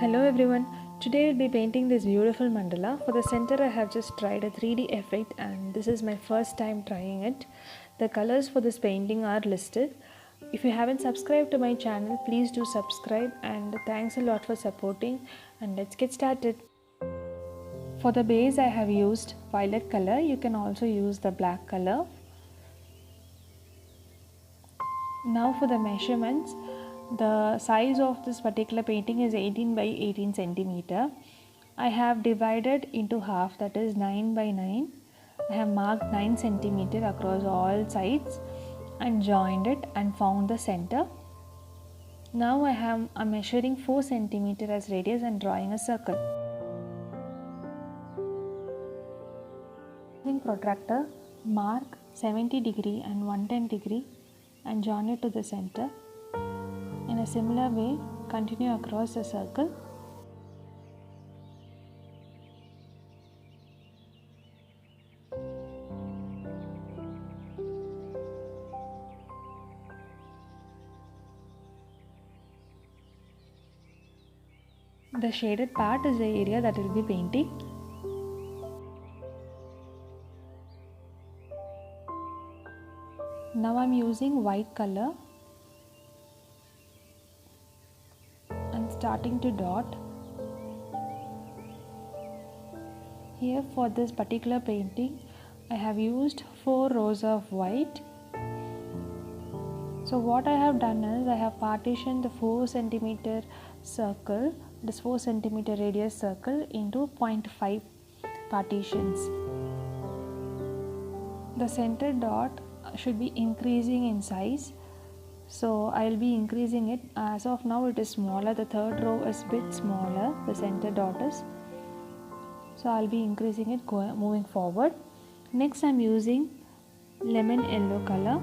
Hello everyone, today we'll be painting this beautiful mandala. For the center I have just tried a 3D effect and this is my first time trying it. The colors for this painting are listed. If you haven't subscribed to my channel, please do subscribe and thanks a lot for supporting, and let's get started. For the base I have used violet color. You can also use the black color. Now for the measurements, the size of this particular painting is 18 by 18 centimeter. I have divided into half, that is 9 by 9. I have marked 9 centimeter across all sides and joined it and found the center. Now I'm measuring 4 centimeter as radius and drawing a circle. Using protractor, mark 70 degree and 110 degree and join it to the center. In a similar way, continue across the circle. The shaded part is the area that will be painting. Now I'm using white color and starting to dot. Here for this particular painting, I have used 4 rows of white. So what I have done is I have partitioned the 4 centimeter circle, this 4 centimeter radius circle, into 0.5 partitions. The center dot should be increasing in size, so I'll be increasing it. As of now it is smaller, the third row is bit smaller, the center dot is, so I'll be increasing it moving forward. Next I'm using lemon yellow color.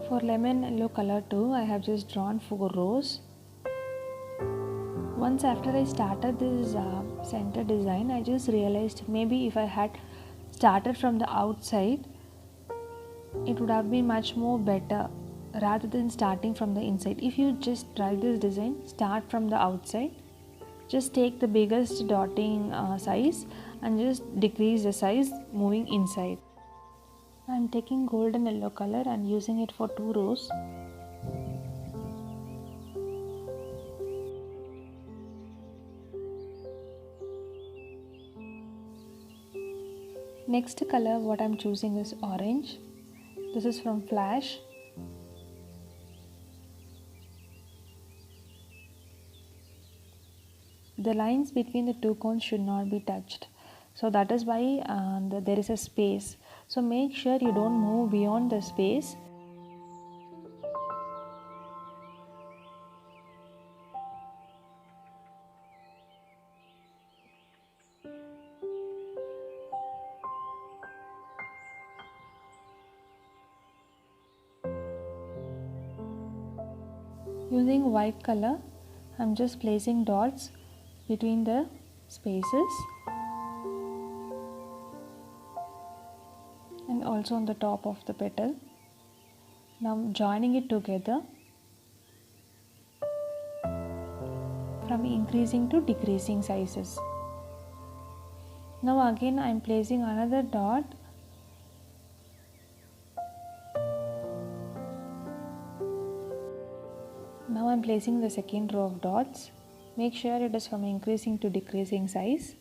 For lemon yellow color too, I have just drawn 4 rows. Once after I started this center design, I just realized maybe if I had started from the outside, it would have been much more better rather than starting from the inside. If you just try this design, start from the outside, just take the biggest dotting size and just decrease the size moving inside. I am taking golden yellow color and using it for 2 rows. Next color what I am choosing is orange. This is from Flash. The lines between the 2 cones should not be touched, so that is why there is a space. So make sure you don't move beyond the space. Using white color, I'm just placing dots between the spaces and also on the top of the petal. Now I'm joining it together from increasing to decreasing sizes. Now again I am placing another dot . Now I am placing the second row of dots. Make sure it is from increasing to decreasing size.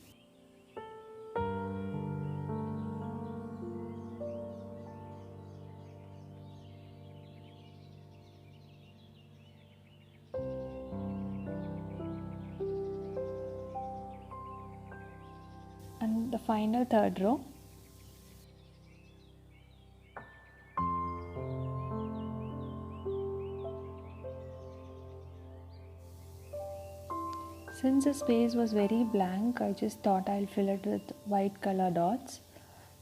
And the final third row. Since the space was very blank, I just thought I'll fill it with white color dots.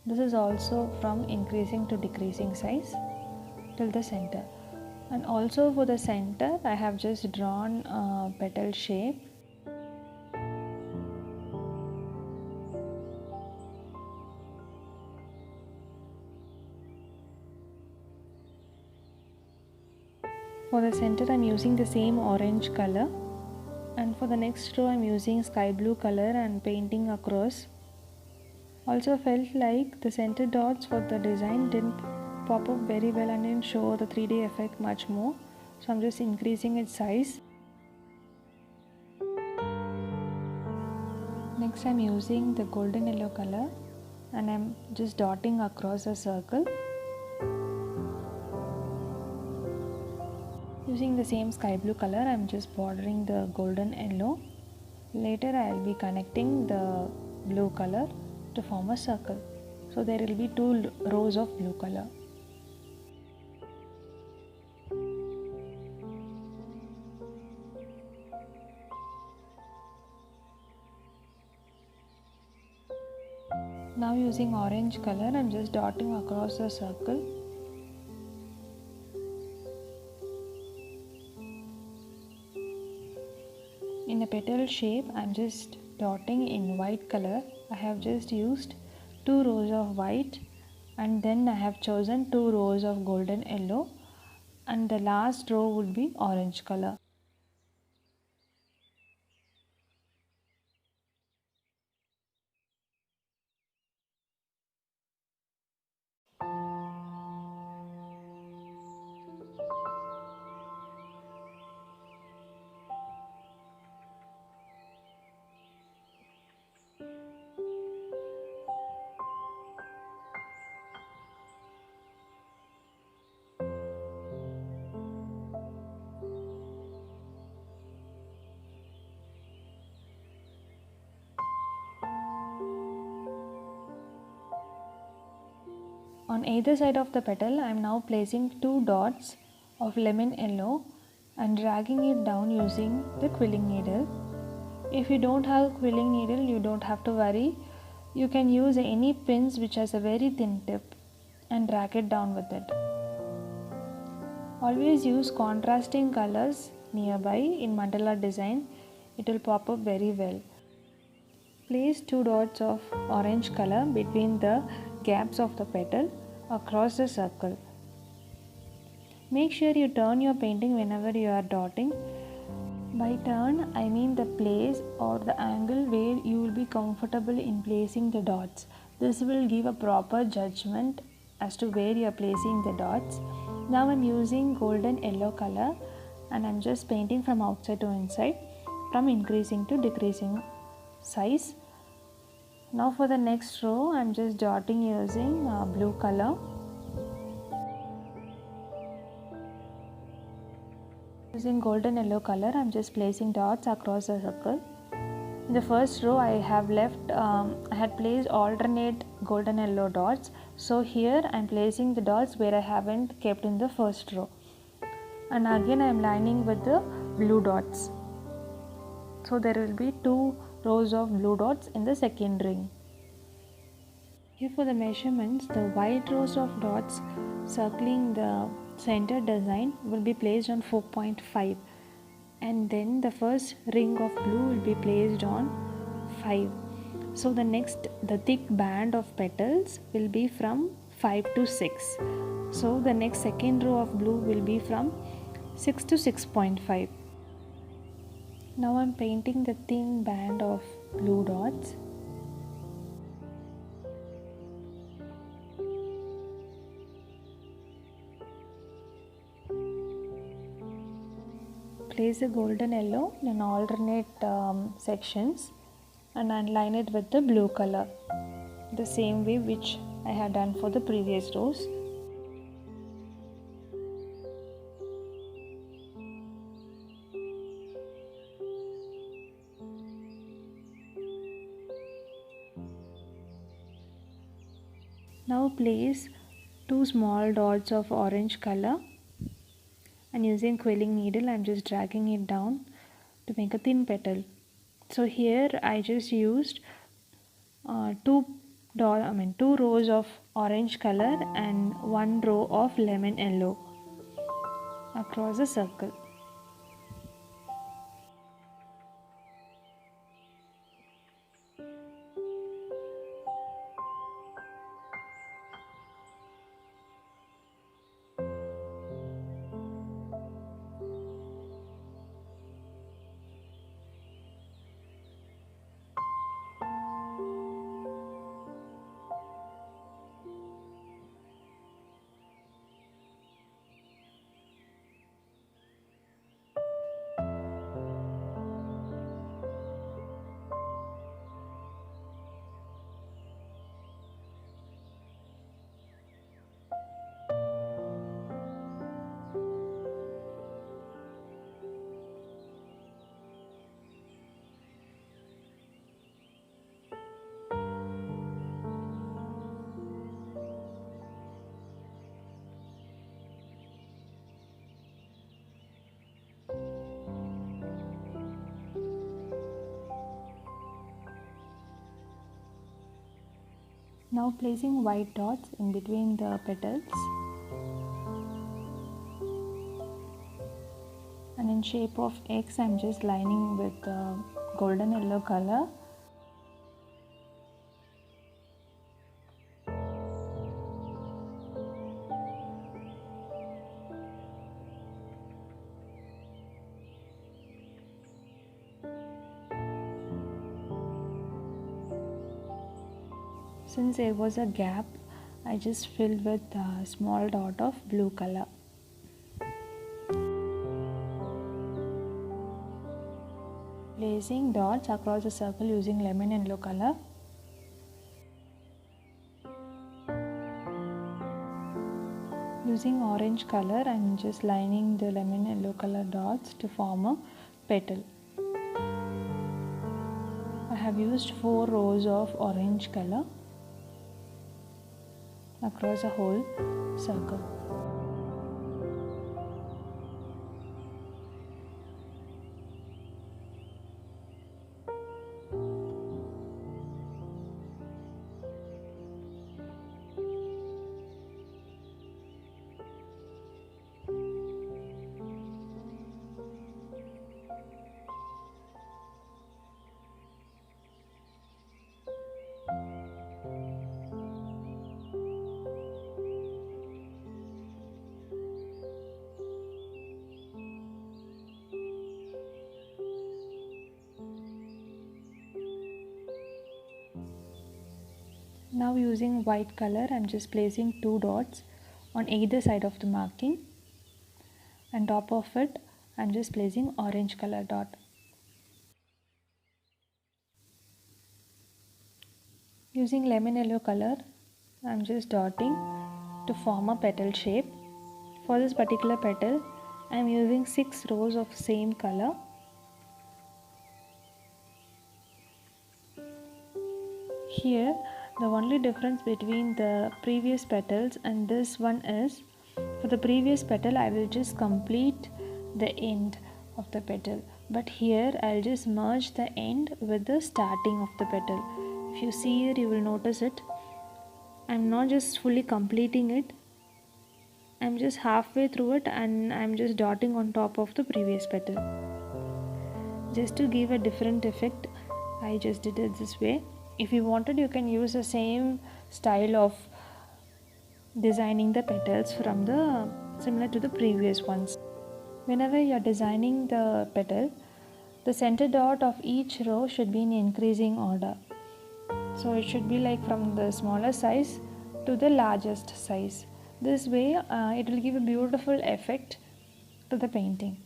This is also from increasing to decreasing size till the center. And also for the center, I have just drawn a petal shape. For the center, I'm using the same orange color. And for the next row I'm using sky blue color and painting across. Also felt like the center dots for the design didn't pop up very well and didn't show the 3D effect much more, so I'm just increasing its size. Next I'm using the golden yellow color and I'm just dotting across a circle. Using the same sky blue color, I'm just bordering the golden yellow. Later I'll be connecting the blue color to form a circle. So there will be 2 rows of blue color. Now using orange color, I'm just dotting across the circle. In a petal shape, I'm just dotting in white color. I have just used 2 rows of white and then I have chosen 2 rows of golden yellow and the last row would be orange color. On either side of the petal, I am now placing 2 dots of lemon yellow and dragging it down using the quilling needle. If you don't have quilling needle, you don't have to worry. You can use any pins which has a very thin tip and drag it down with it. Always use contrasting colors nearby in mandala design. It will pop up very well. Place 2 dots of orange color between the gaps of the petal across the circle. Make sure you turn your painting whenever you are dotting. By turn, I mean the place or the angle where you will be comfortable in placing the dots. This will give a proper judgment as to where you are placing the dots. Now I'm using golden yellow color and I'm just painting from outside to inside, from increasing to decreasing size. Now for the next row, I'm just dotting using blue color. Using golden yellow color, I'm just placing dots across the circle. In the first row, I had placed alternate golden yellow dots. So here I'm placing the dots where I haven't kept in the first row. And again I'm lining with the blue dots. So there will be 2 rows of blue dots in the second ring. Here for the measurements, the white rows of dots circling the center design will be placed on 4.5 and then the first ring of blue will be placed on 5. So the thick band of petals will be from 5 to 6. So the next second row of blue will be from 6 to 6.5. Now I'm painting the thin band of blue dots. Place the golden yellow in alternate sections and align it with the blue color, the same way which I had done for the previous rows. Now place 2 small dots of orange color and using quilling needle I'm just dragging it down to make a thin petal. So here I just used 2 rows of orange color and 1 row of lemon yellow across the circle. Now placing white dots in between the petals and in shape of X I'm just lining with golden yellow color. Since there was a gap, I just filled with a small dot of blue color. Placing dots across the circle using lemon yellow color. Using orange color, I am just lining the lemon yellow color dots to form a petal. I have used 4 rows of orange color across a whole circle. Now using white color, I am just placing 2 dots on either side of the marking, and top of it I am just placing orange color dot. Using lemon yellow color, I am just dotting to form a petal shape. For this particular petal, I am using 6 rows of same color. Here, the only difference between the previous petals and this one is, for the previous petal I will just complete the end of the petal, but here I'll just merge the end with the starting of the petal. If you see here, you will notice it. I'm not just fully completing it, I'm just halfway through it and I'm just dotting on top of the previous petal. Just to give a different effect, I just did it this way. If you wanted, you can use the same style of designing the petals from the similar to the previous ones. Whenever you are designing the petal, the center dot of each row should be in increasing order. So it should be like from the smaller size to the largest size. This way it will give a beautiful effect to the painting.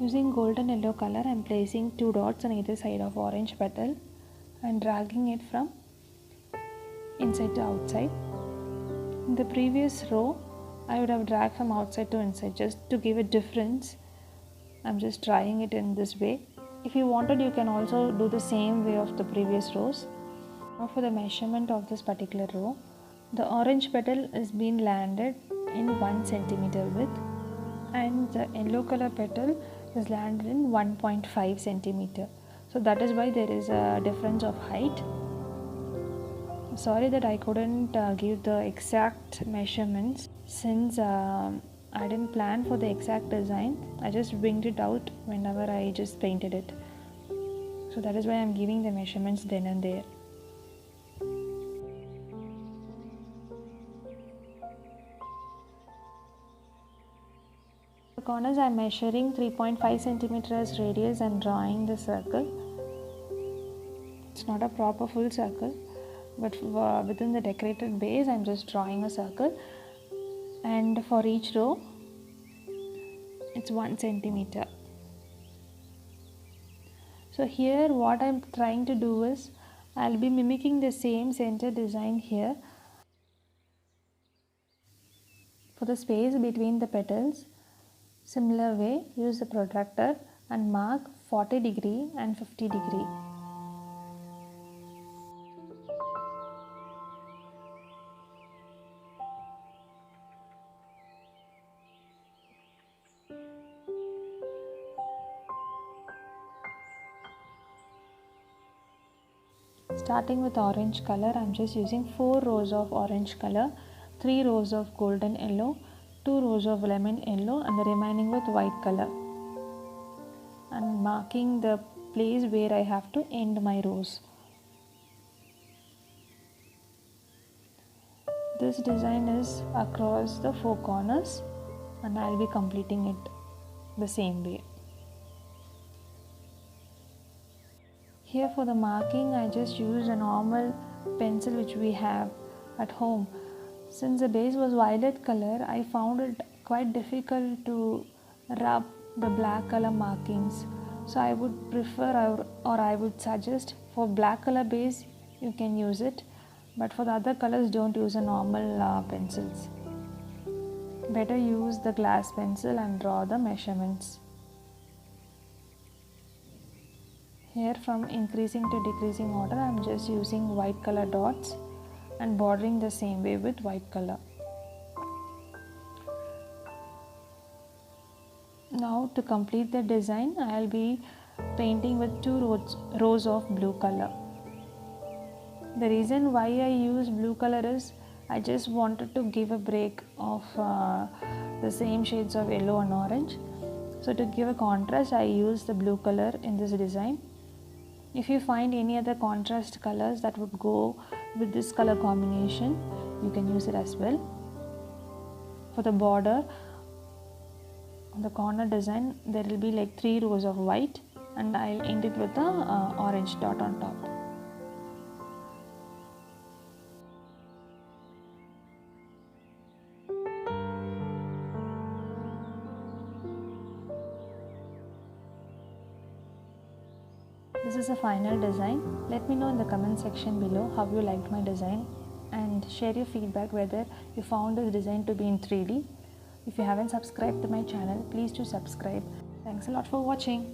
Using golden yellow color, I am placing 2 dots on either side of orange petal and dragging it from inside to outside. In the previous row, I would have dragged from outside to inside just to give a difference. I am just trying it in this way. If you wanted, you can also do the same way of the previous rows. Now for the measurement of this particular row, the orange petal is being landed in 1 centimeter width and the yellow color petal is landed in 1.5 centimeter. So that is why there is a difference of height. Sorry that I couldn't give the exact measurements since I didn't plan for the exact design. I just winged it out whenever I just painted it. So that is why I'm giving the measurements then and there. The corners I'm measuring 3.5 centimeters radius and drawing the circle. It's not a proper full circle, but within the decorated base I'm just drawing a circle, and for each row it's 1 centimeter. So here what I'm trying to do is I'll be mimicking the same center design here for the space between the petals. Similar way, use the protractor and mark 40 degree and 50 degree. Starting with orange color, I'm just using 4 rows of orange color, 3 rows of golden yellow, 2 rows of lemon yellow, and the remaining with white color. And marking the place where I have to end my rows. This design is across the 4 corners and I'll be completing it the same way. Here for the marking, I just used a normal pencil which we have at home. Since the base was violet color, I found it quite difficult to rub the black color markings. So I would prefer or I would suggest for black color base you can use it, but for the other colors don't use a normal pencils. Better use the glass pencil and draw the measurements. Here from increasing to decreasing order, I am just using white color dots and bordering the same way with white color. Now to complete the design, I will be painting with 2 rows of blue color. The reason why I use blue color is I just wanted to give a break of the same shades of yellow and orange. So to give a contrast, I use the blue color in this design. If you find any other contrast colors that would go with this color combination, you can use it as well. For the border, on the corner design, there will be like 3 rows of white and I'll end it with the orange dot on top. This is a final design. Let me know in the comment section below how you liked my design and share your feedback whether you found this design to be in 3D. If you haven't subscribed to my channel, please do subscribe. Thanks a lot for watching.